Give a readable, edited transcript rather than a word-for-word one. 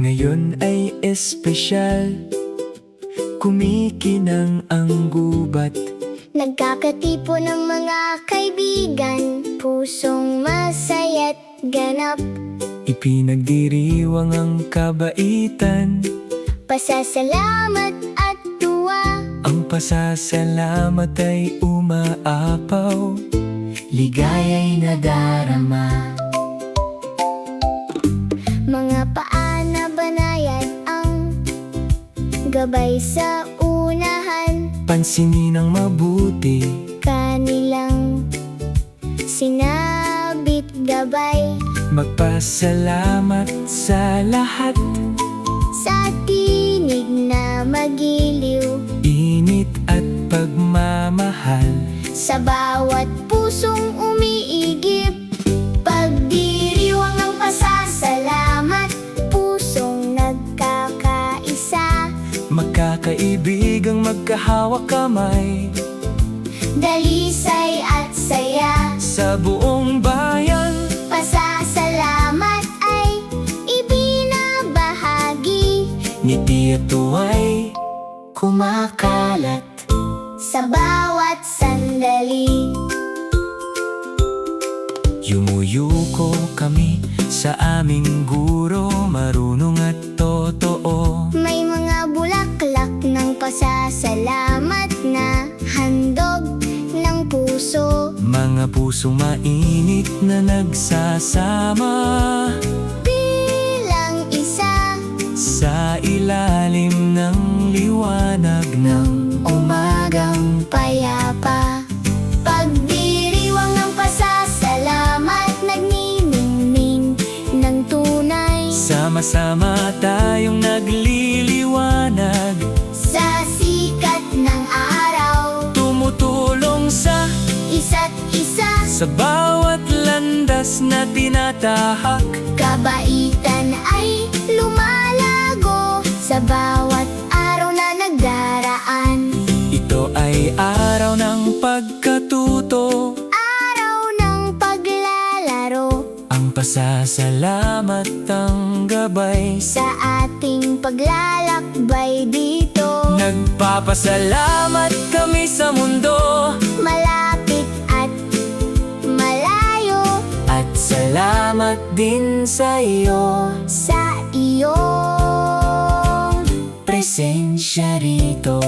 Ngayon ay espesyal, kumikinang ang gubat. Nagkakatipo ng mga kaibigan, pusong masaya't ganap. Ipinagdiriwang ang kabaitan, Pasasalamat at tuwa, ang pasasalamat ay umaapaw, ligaya'y nadarama. mga paa na banayad ang gabay sa unahan. Pansinin ang mabuti, Kanilang sinabit gabay magpasalamat sa lahat. sa tinig na magiliw, Init at pagmamahal, sa bawat pusong umiigip. Pagdiriwang ng pasasalamat, pusong nagkakaisa. magkakaibigang magkahawak kamay. Dalisay at saya, Sa buong bayan, pasasalamat ay ibinabahagi. ngiti at tuwa'y kumakalat. Sa bawat sandali, Yumuyuko kami sa aming guro, marunong at totoo. may mga bulaklak ng pasasalamat na handog ng puso. Mga pusong mainit na nagsasama Bilang isa, sa ilalim ng liwanag ng umagang payapa. Pagdiriwang ng pasasalamat, nagniningning ng tunay. sama-sama tayong nagliliwanag, Sa sikat ng araw, tumutulong sa isa't isa. sa bawat landas na tinatahak. Kabaitan ay lumalago sa bawat araw na nagdaraan. Ito ay araw ng pagkatuto, Araw ng paglalaro, ang pasasalamat ang gabay. sa ating paglalakbay dito. Nagpapasalamat kami sa mundo, Malapit at malayo, at salamat din sa iyo, sa iyong presensya rito.